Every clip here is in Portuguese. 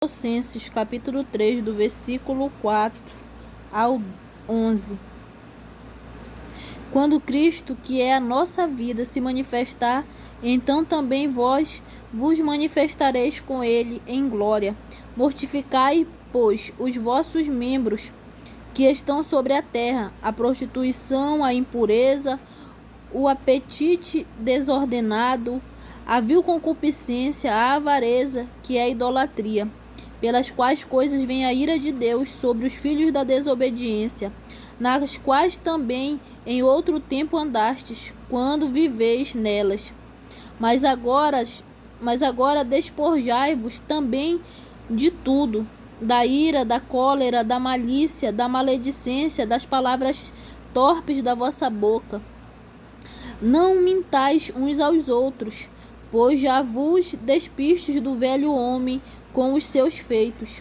Colossenses, capítulo 3, do versículo 4 ao 11. Quando Cristo, que é a nossa vida, se manifestar, então também vós vos manifestareis com ele em glória. Mortificai, pois, os vossos membros que estão sobre a terra, a prostituição, a impureza, o apetite desordenado, a vil concupiscência, a avareza, que é a idolatria, pelas quais coisas vem a ira de Deus sobre os filhos da desobediência, nas quais também em outro tempo andastes, quando viveis nelas. Mas agora despojai-vos também de tudo, da ira, da cólera, da malícia, da maledicência, das palavras torpes da vossa boca. Não mintais uns aos outros, pois já vos despistes do velho homem com os seus feitos,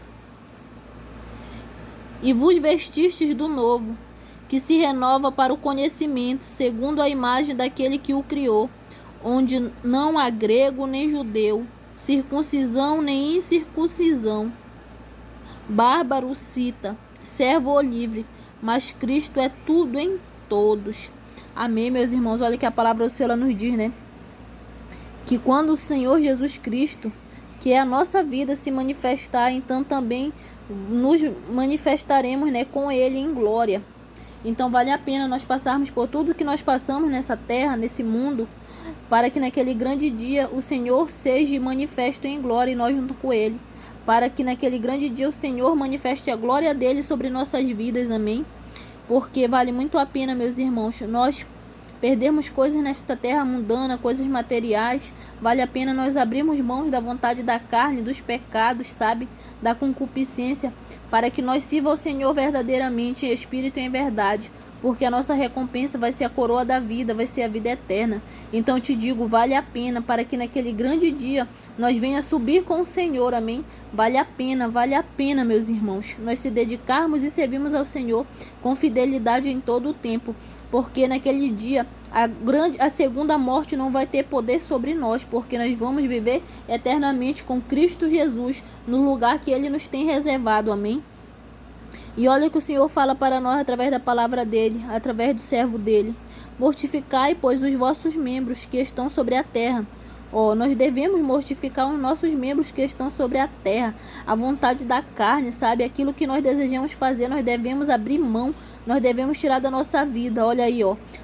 e vos vestistes do novo, que se renova para o conhecimento, segundo a imagem daquele que o criou, onde não há grego nem judeu, circuncisão nem incircuncisão, bárbaro, cita, servo ou livre, mas Cristo é tudo em todos. Amém, meus irmãos? Olha que a palavra do Senhor nos diz, né? Que quando o Senhor Jesus Cristo, que é a nossa vida, se manifestar, então também nos manifestaremos, né, com ele em glória. Então vale a pena nós passarmos por tudo que nós passamos nessa terra, nesse mundo, para que naquele grande dia o Senhor seja manifesto em glória e nós junto com ele, para que naquele grande dia o Senhor manifeste a glória dele sobre nossas vidas. Amém? Porque vale muito a pena, meus irmãos, nós perdermos coisas nesta terra mundana, coisas materiais. Vale a pena nós abrirmos mãos da vontade da carne, dos pecados, sabe? Da concupiscência, para que nós sirva ao Senhor verdadeiramente em espírito e em verdade, porque a nossa recompensa vai ser a coroa da vida, vai ser a vida eterna. Então eu te digo, vale a pena, para que naquele grande dia nós venha subir com o Senhor. Amém? Vale a pena, meus irmãos, nós se dedicarmos e servirmos ao Senhor com fidelidade em todo o tempo, porque naquele dia a segunda morte não vai ter poder sobre nós, porque nós vamos viver eternamente com Cristo Jesus no lugar que ele nos tem reservado. Amém? E olha o que o Senhor fala para nós através da palavra dele, através do servo dele: mortificai, pois, os vossos membros que estão sobre a terra. Nós devemos mortificar os nossos membros que estão sobre a terra, a vontade da carne, sabe? Aquilo que nós desejamos fazer, nós devemos abrir mão, nós devemos tirar da nossa vida. Olha aí,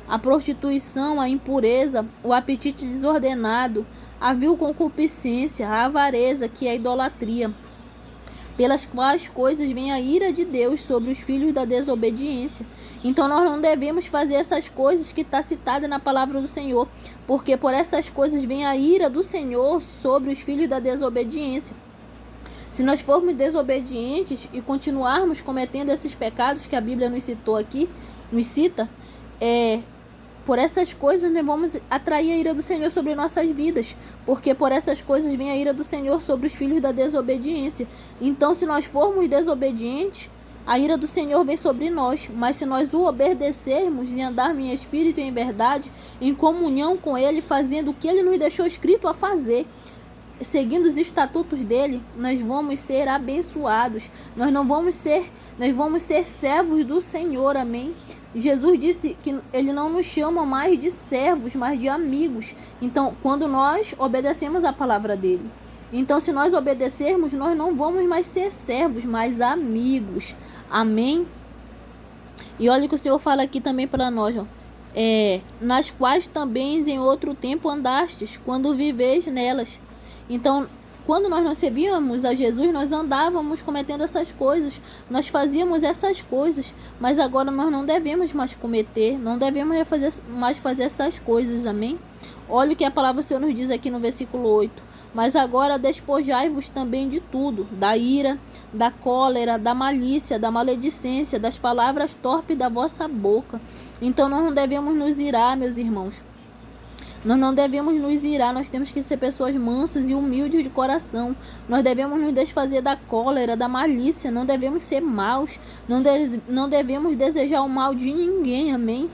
a prostituição, a impureza, o apetite desordenado, a vil concupiscência, a avareza, que é a idolatria, pelas quais coisas vem a ira de Deus sobre os filhos da desobediência. Então nós não devemos fazer essas coisas que está citada na palavra do Senhor, porque por essas coisas vem a ira do Senhor sobre os filhos da desobediência. Se nós formos desobedientes e continuarmos cometendo esses pecados que a Bíblia nos cita, por essas coisas nós vamos atrair a ira do Senhor sobre nossas vidas, porque por essas coisas vem a ira do Senhor sobre os filhos da desobediência. Então, se nós formos desobedientes, a ira do Senhor vem sobre nós, mas se nós o obedecermos e andarmos em espírito e em verdade, em comunhão com ele, fazendo o que ele nos deixou escrito a fazer, seguindo os estatutos dele, nós vamos ser abençoados. Nós vamos ser servos do Senhor. Amém? Jesus disse que ele não nos chama mais de servos, mas de amigos. Então, quando nós obedecemos a palavra dele, então se nós obedecermos, nós não vamos mais ser servos, mas amigos. Amém? E olha o que o Senhor fala aqui também para nós, nas quais também em outro tempo andastes, quando viveis nelas. Então, quando nós não servíamos a Jesus, nós andávamos cometendo essas coisas, nós fazíamos essas coisas, mas agora nós não devemos mais cometer, não devemos mais fazer essas coisas. Amém? Olha o que a palavra do Senhor nos diz aqui no versículo 8: mas agora despojai-vos também de tudo, da ira, da cólera, da malícia, da maledicência, das palavras torpes da vossa boca. Então nós não devemos nos irar, meus irmãos. Nós não devemos nos irar, nós temos que ser pessoas mansas e humildes de coração. Nós devemos nos desfazer da cólera, da malícia, não devemos ser maus, não devemos desejar o mal de ninguém. Amém?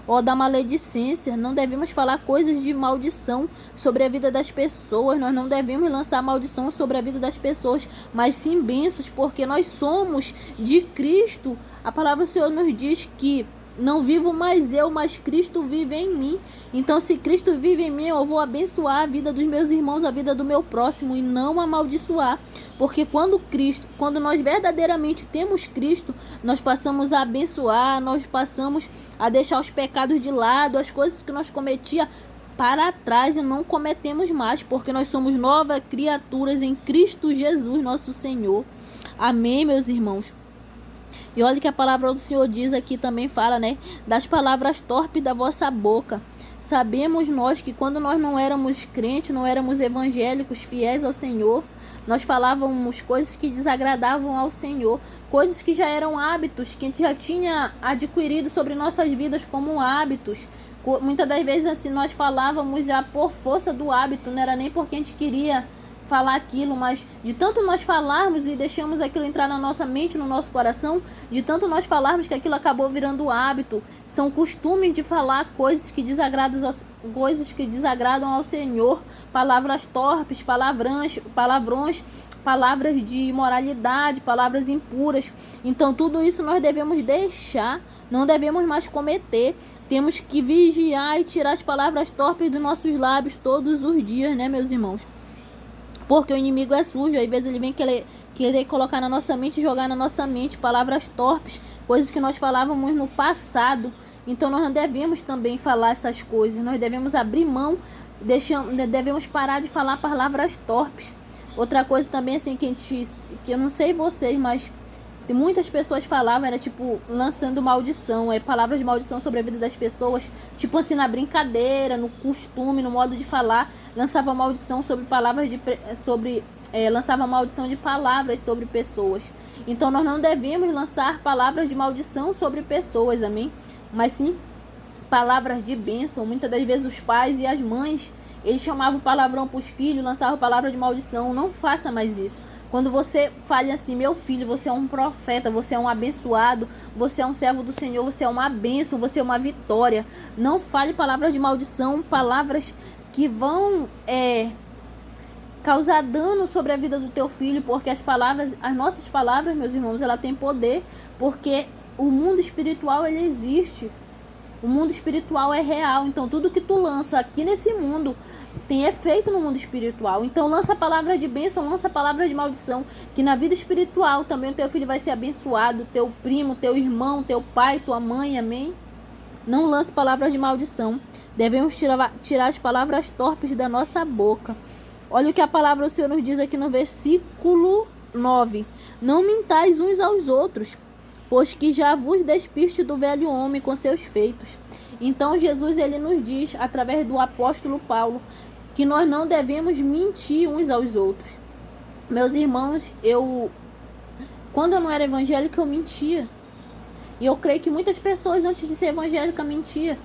ou da maledicência. Não devemos falar coisas de maldição sobre a vida das pessoas. Nós não devemos lançar maldição sobre a vida das pessoas, mas sim bênçãos, porque nós somos de Cristo. A palavra do Senhor nos diz que não vivo mais eu, mas Cristo vive em mim. Então, se Cristo vive em mim, eu vou abençoar a vida dos meus irmãos, a vida do meu próximo, e não amaldiçoar. Porque quando nós verdadeiramente temos Cristo, nós passamos a abençoar, nós passamos a deixar os pecados de lado, as coisas que nós cometia para trás, e não cometemos mais, porque nós somos novas criaturas em Cristo Jesus, nosso Senhor. Amém, meus irmãos? E olha que a palavra do Senhor diz aqui, também fala, né? Das palavras torpes da vossa boca. Sabemos nós que quando nós não éramos crentes, não éramos evangélicos, fiéis ao Senhor, nós falávamos coisas que desagradavam ao Senhor, coisas que já eram hábitos, que a gente já tinha adquirido sobre nossas vidas como hábitos. Muitas das vezes assim nós falávamos já por força do hábito, não era nem porque a gente queria falar aquilo, mas de tanto nós falarmos e deixamos aquilo entrar na nossa mente, no nosso coração, de tanto nós falarmos que aquilo acabou virando hábito. São costumes de falar coisas que desagradam ao Senhor, palavras torpes, palavrões, palavras de imoralidade, palavras impuras. Então tudo isso nós devemos deixar, não devemos mais cometer. Temos que vigiar e tirar as palavras torpes dos nossos lábios todos os dias, né, meus irmãos? Porque o inimigo é sujo, às vezes ele vem querer colocar na nossa mente, jogar na nossa mente palavras torpes, coisas que nós falávamos no passado. Então nós não devemos também falar essas coisas, nós devemos abrir mão, devemos parar de falar palavras torpes. Outra coisa também assim que eu não sei vocês, mas muitas pessoas falavam, era tipo lançando maldição, palavras de maldição sobre a vida das pessoas, tipo assim na brincadeira, no costume, no modo de falar, lançava maldição sobre lançava maldição de palavras sobre pessoas. Então nós não devemos lançar palavras de maldição sobre pessoas, amém? Mas sim palavras de bênção. Muitas das vezes os pais e as mães, eles chamavam palavrão para os filhos, lançavam palavra de maldição. Não faça mais isso. Quando você fale assim, meu filho, você é um profeta, você é um abençoado, você é um servo do Senhor, você é uma bênção, você é uma vitória. Não fale palavras de maldição, palavras que vão causar dano sobre a vida do teu filho, porque as nossas palavras, meus irmãos, ela tem poder, porque o mundo espiritual, ele existe. O mundo espiritual é real, então tudo que tu lança aqui nesse mundo tem efeito no mundo espiritual. Então lança palavras de bênção, lança palavras de maldição, que na vida espiritual também o teu filho vai ser abençoado, teu primo, teu irmão, teu pai, tua mãe, amém? Não lance palavras de maldição. Devemos tirar as palavras torpes da nossa boca. Olha o que a palavra do Senhor nos diz aqui no versículo 9. Não mintais uns aos outros, pois que já vos despiste do velho homem com seus feitos. Então Jesus, ele nos diz, através do apóstolo Paulo, que nós não devemos mentir uns aos outros. Meus irmãos, quando eu não era evangélica, eu mentia. E eu creio que muitas pessoas antes de ser evangélica mentiam.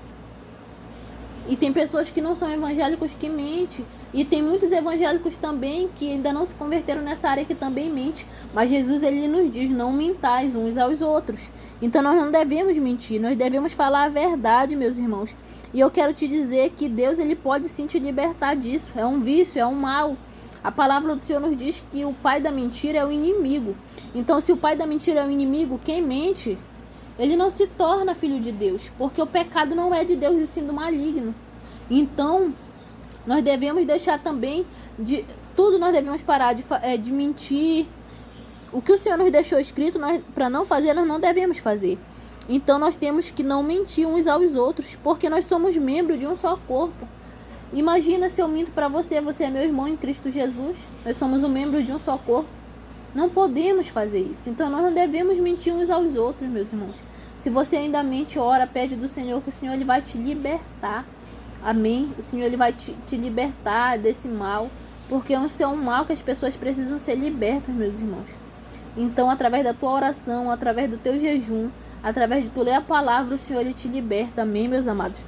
E tem pessoas que não são evangélicos que mentem. E tem muitos evangélicos também que ainda não se converteram nessa área que também mente. Mas Jesus, ele nos diz, não mintais uns aos outros. Então nós não devemos mentir, nós devemos falar a verdade, meus irmãos. E eu quero te dizer que Deus, ele pode sim te libertar disso. É um vício, é um mal. A palavra do Senhor nos diz que o pai da mentira é o inimigo. Então se o pai da mentira é o inimigo, quem mente, ele não se torna filho de Deus, porque o pecado não é de Deus e sim do maligno. Então, nós devemos deixar também nós devemos parar de mentir. O que o Senhor nos deixou escrito para não fazer, nós não devemos fazer. Então, nós temos que não mentir uns aos outros, porque nós somos membros de um só corpo. Imagina se eu minto para você, você é meu irmão em Cristo Jesus. Nós somos um membro de um só corpo. Não podemos fazer isso. Então, nós não devemos mentir uns aos outros, meus irmãos. Se você ainda mente, ora, pede do Senhor, que o Senhor, ele vai te libertar. Amém? O Senhor, ele vai te libertar desse mal. Porque isso é um mal que as pessoas precisam ser libertas, meus irmãos. Então, através da tua oração, através do teu jejum, através de tu ler a palavra, o Senhor, ele te liberta. Amém, meus amados?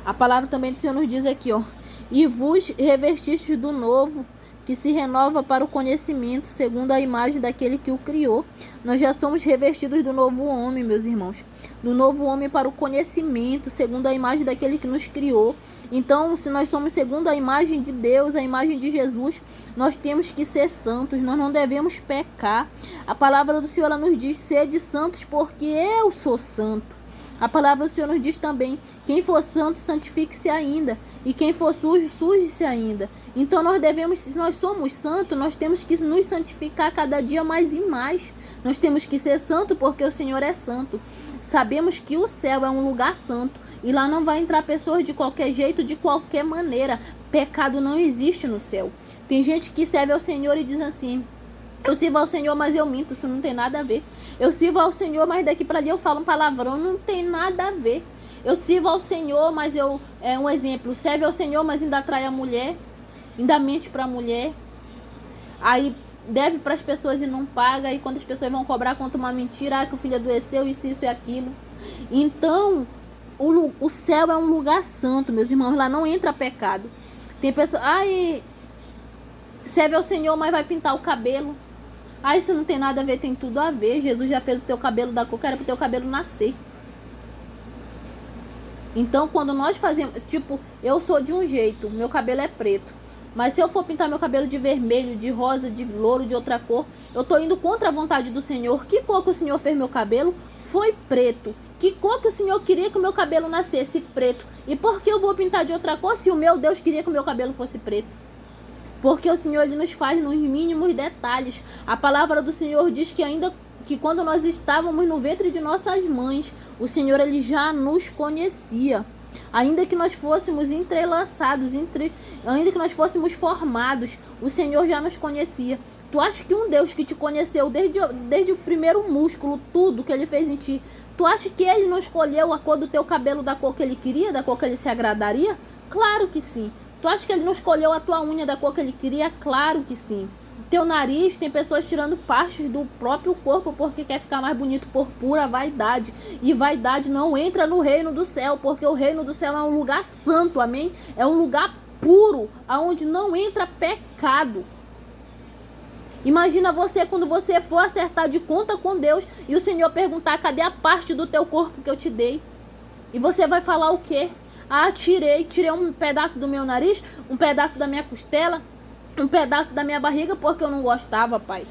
A palavra também do Senhor nos diz aqui, ó. E vos revestistes do novo, que se renova para o conhecimento, segundo a imagem daquele que o criou. Nós já somos revestidos do novo homem, meus irmãos. Do novo homem para o conhecimento, segundo a imagem daquele que nos criou. Então, se nós somos segundo a imagem de Deus, a imagem de Jesus, nós temos que ser santos, nós não devemos pecar. A palavra do Senhor ela nos diz: sede santos, porque eu sou santo. A palavra do Senhor nos diz também: quem for santo, santifique-se ainda. E quem for sujo, suje-se ainda. Então nós devemos, se nós somos santos, nós temos que nos santificar cada dia mais e mais. Nós temos que ser santo porque o Senhor é santo. Sabemos que o céu é um lugar santo. E lá não vai entrar pessoas de qualquer jeito, de qualquer maneira. Pecado não existe no céu. Tem gente que serve ao Senhor e diz assim: eu sirvo ao Senhor, mas eu minto. Isso não tem nada a ver. Eu sirvo ao Senhor, mas daqui para ali eu falo um palavrão. Não tem nada a ver. Eu sirvo ao Senhor, mas um exemplo, serve ao Senhor, mas ainda atrai a mulher, ainda mente para a mulher. Aí deve para as pessoas e não paga. E quando as pessoas vão cobrar, conta uma mentira: que o filho adoeceu, isso e aquilo. Então, o céu é um lugar santo, meus irmãos. Lá não entra pecado. Tem pessoas... serve ao Senhor, mas vai pintar o cabelo. Isso não tem nada a ver, tem tudo a ver. Jesus já fez o teu cabelo da cor que era pro teu cabelo nascer. Então, quando nós fazemos, tipo, eu sou de um jeito, meu cabelo é preto. Mas se eu for pintar meu cabelo de vermelho, de rosa, de louro, de outra cor, eu tô indo contra a vontade do Senhor. Que cor que o Senhor fez meu cabelo? Foi preto. Que cor que o Senhor queria que o meu cabelo nascesse? Preto. E por que eu vou pintar de outra cor se o meu Deus queria que o meu cabelo fosse preto? Porque o Senhor ele nos faz nos mínimos detalhes. A palavra do Senhor diz que ainda que quando nós estávamos no ventre de nossas mães, o Senhor ele já nos conhecia. Ainda que nós fôssemos entrelaçados, ainda que nós fôssemos formados, o Senhor já nos conhecia. Tu acha que um Deus que te conheceu desde o primeiro músculo, tudo que ele fez em ti, tu acha que ele não escolheu a cor do teu cabelo da cor que ele queria, da cor que ele se agradaria? Claro que sim. Tu acha que ele não escolheu a tua unha da cor que ele queria? Claro que sim. Teu nariz, tem pessoas tirando partes do próprio corpo porque quer ficar mais bonito por pura vaidade. E vaidade não entra no reino do céu, porque o reino do céu é um lugar santo, amém? É um lugar puro, aonde não entra pecado. Imagina você quando você for acertar de conta com Deus e o Senhor perguntar: cadê a parte do teu corpo que eu te dei? E você vai falar o quê? Tirei um pedaço do meu nariz, um pedaço da minha costela, um pedaço da minha barriga porque eu não gostava, pai.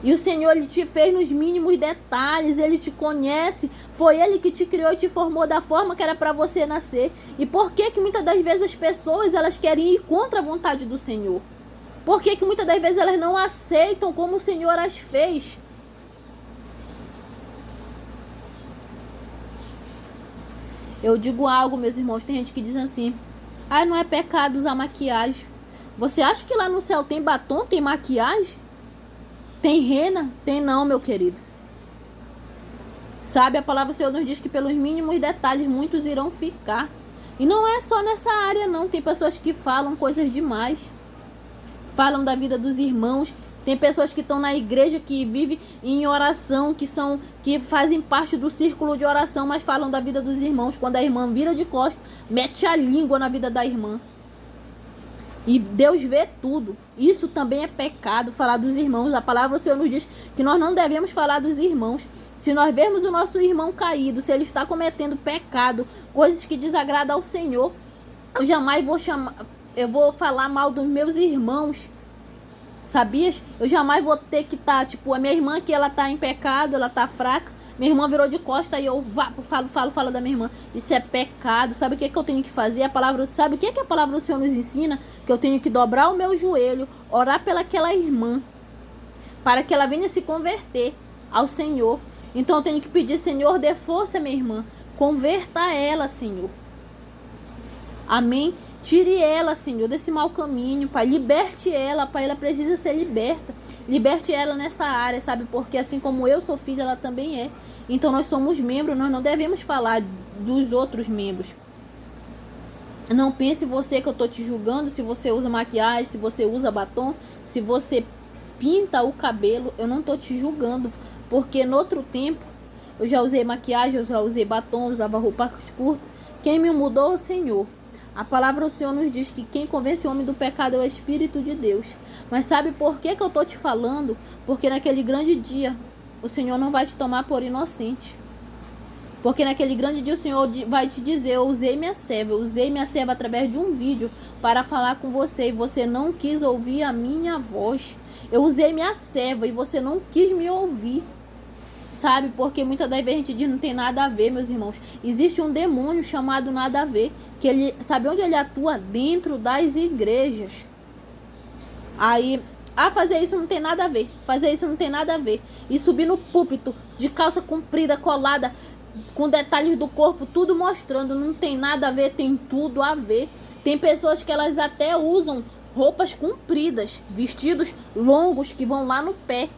E o Senhor, ele te fez nos mínimos detalhes, ele te conhece, foi ele que te criou e te formou da forma que era para você nascer. E por que muitas das vezes as pessoas, elas querem ir contra a vontade do Senhor? Por que muitas das vezes elas não aceitam como o Senhor as fez? Eu digo algo, meus irmãos, tem gente que diz assim: não é pecado usar maquiagem. Você acha que lá no céu tem batom, tem maquiagem? Tem rena? Tem não, meu querido. Sabe, a palavra do Senhor nos diz que pelos mínimos detalhes muitos irão ficar. E não é só nessa área não, tem pessoas que falam coisas demais. Falam da vida dos irmãos. Tem pessoas que estão na igreja, que vivem em oração, que fazem parte do círculo de oração, mas falam da vida dos irmãos. Quando a irmã vira de costas, mete a língua na vida da irmã. E Deus vê tudo. Isso também é pecado, falar dos irmãos. A palavra do Senhor nos diz que nós não devemos falar dos irmãos. Se nós vermos o nosso irmão caído, se ele está cometendo pecado, coisas que desagradam ao Senhor, eu jamais vou falar mal dos meus irmãos. Sabias? Eu jamais vou ter que estar, a minha irmã que ela tá em pecado, ela tá fraca, minha irmã virou de costa e eu falo da minha irmã. Isso é pecado. Sabe o que eu tenho que fazer? Sabe o que a palavra do Senhor nos ensina? Que eu tenho que dobrar o meu joelho, orar pelaquela irmã, para que ela venha se converter ao Senhor. Então eu tenho que pedir: Senhor, dê força à minha irmã, converta ela, Senhor. Amém? Tire ela, Senhor, desse mau caminho, Pai. Liberte ela, Pai. Ela precisa ser liberta. Liberte ela nessa área, sabe? Porque assim como eu sou filha, ela também é. Então nós somos membros, nós não devemos falar dos outros membros. Não pense você que eu tô te julgando se você usa maquiagem, se você usa batom, se você pinta o cabelo. Eu não tô te julgando. Porque no outro tempo, eu já usei maquiagem, eu já usei batom, eu usava roupa curta. Quem me mudou é o Senhor. A palavra do Senhor nos diz que quem convence o homem do pecado é o Espírito de Deus. Mas sabe por que eu estou te falando? Porque naquele grande dia o Senhor não vai te tomar por inocente. Porque naquele grande dia o Senhor vai te dizer: eu usei minha serva através de um vídeo para falar com você e você não quis ouvir a minha voz. Eu usei minha serva e você não quis me ouvir. Sabe, porque muitas das vezes a gente diz não tem nada a ver, meus irmãos. Existe um demônio chamado nada a ver, que ele, sabe onde ele atua? Dentro das igrejas. Aí, fazer isso não tem nada a ver, fazer isso não tem nada a ver. E subir no púlpito de calça comprida, colada, com detalhes do corpo, tudo mostrando, não tem nada a ver, tem tudo a ver. Tem pessoas que elas até usam roupas compridas, vestidos longos que vão lá no pé,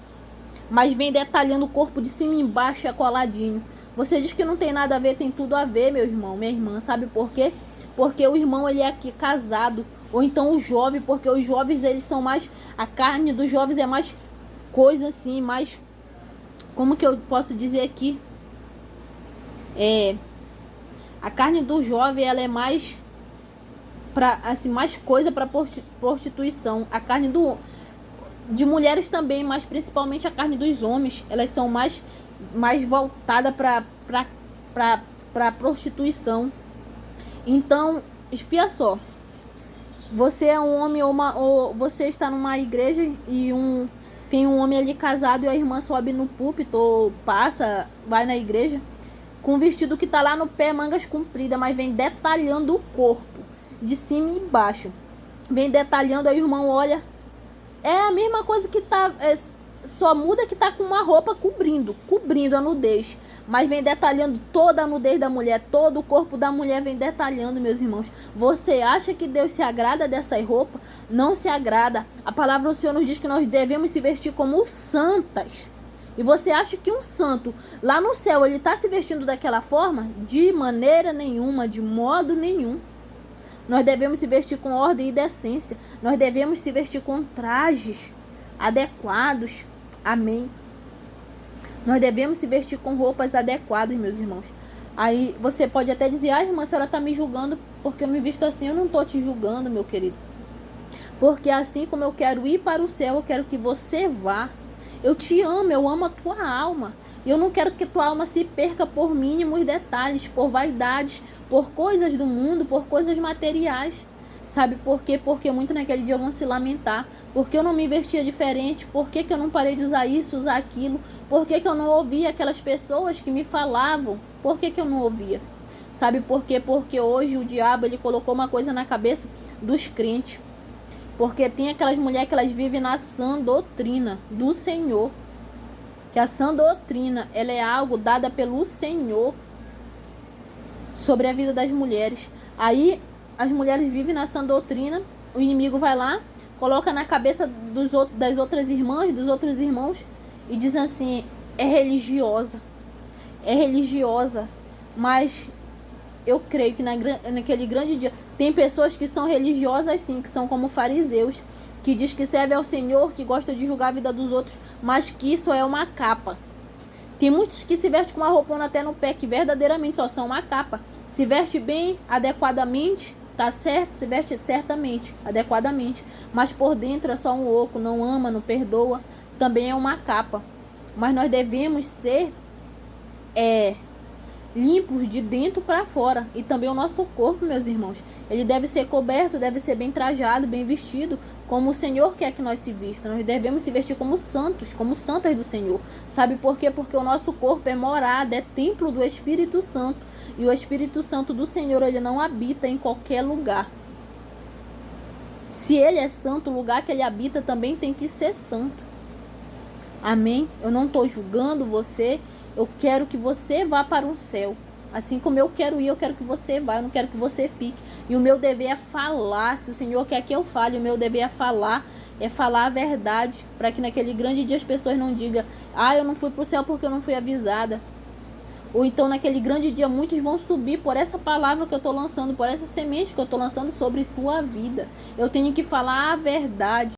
mas vem detalhando o corpo de cima e embaixo e coladinho. Você diz que não tem nada a ver, tem tudo a ver, meu irmão, minha irmã. Sabe por quê? Porque o irmão, ele é aqui casado. Ou então o jovem, porque os jovens, eles são mais... A carne dos jovens é mais coisa assim, mais... Como que eu posso dizer aqui? A carne do jovem, ela é mais... assim, mais coisa para prostituição. A carne de mulheres também, mas principalmente a carne dos homens, elas são mais voltadas para prostituição. Então, espia só. Você é um homem ou você está numa igreja e tem um homem ali casado e a irmã sobe no púlpito ou vai na igreja com um vestido que tá lá no pé, mangas compridas, mas vem detalhando o corpo de cima e embaixo. Vem detalhando, aí o irmão olha. É a mesma coisa que tá... só muda que tá com uma roupa cobrindo a nudez. Mas vem detalhando toda a nudez da mulher. Todo o corpo da mulher vem detalhando, meus irmãos. Você acha que Deus se agrada dessas roupas? Não se agrada. A palavra do Senhor nos diz que nós devemos se vestir como santas. E você acha que um santo lá no céu, ele tá se vestindo daquela forma? De maneira nenhuma, de modo nenhum. Nós devemos se vestir com ordem e decência. Nós devemos se vestir com trajes adequados. Amém. Nós devemos se vestir com roupas adequadas, meus irmãos. Aí você pode até dizer: irmã, a senhora está me julgando porque eu me visto assim. Eu não estou te julgando, meu querido. Porque assim como eu quero ir para o céu, eu quero que você vá. Eu te amo, eu amo a tua alma. E eu não quero que tua alma se perca por mínimos detalhes, por vaidades, por coisas do mundo, por coisas materiais. Sabe por quê? Porque muito naquele dia vão se lamentar. Porque eu não me vestia diferente? Por que eu não parei de usar isso, usar aquilo? Por que eu não ouvia aquelas pessoas que me falavam? Por que eu não ouvia? Sabe por quê? Porque hoje o diabo, ele colocou uma coisa na cabeça dos crentes. Porque tem aquelas mulheres que elas vivem na sã doutrina do Senhor. Que a sã doutrina, ela é algo dada pelo Senhor sobre a vida das mulheres. Aí as mulheres vivem na sã doutrina, o inimigo vai lá, coloca na cabeça das outras irmãs, dos outros irmãos, e diz assim: é religiosa, mas eu creio que naquele grande dia tem pessoas que são religiosas sim, que são como fariseus, que diz que serve ao Senhor, que gosta de julgar a vida dos outros, mas que isso é uma capa. Tem muitos que se vestem com uma roupona até no pé, que verdadeiramente só são uma capa. Se veste bem, adequadamente, tá certo? Se veste certamente, adequadamente, mas por dentro é só um oco, não ama, não perdoa, também é uma capa. Mas nós devemos ser limpos de dentro para fora. E também o nosso corpo, meus irmãos, ele deve ser coberto, deve ser bem trajado, bem vestido, como o Senhor quer que nós se vista. Nós devemos se vestir como santos, como santas do Senhor. Sabe por quê? Porque o nosso corpo é morada, é templo do Espírito Santo. E o Espírito Santo do Senhor, ele não habita em qualquer lugar. Se ele é santo, o lugar que ele habita também tem que ser santo. Amém? Eu não estou julgando você. Eu quero que você vá para o céu. Assim como eu quero ir, eu quero que você vá. Eu não quero que você fique. E o meu dever é falar. Se o Senhor quer que eu fale, o meu dever é falar a verdade. Para que naquele grande dia as pessoas não digam: eu não fui para o céu porque eu não fui avisada. Ou então naquele grande dia muitos vão subir por essa palavra que eu estou lançando, por essa semente que eu estou lançando sobre tua vida. Eu tenho que falar a verdade.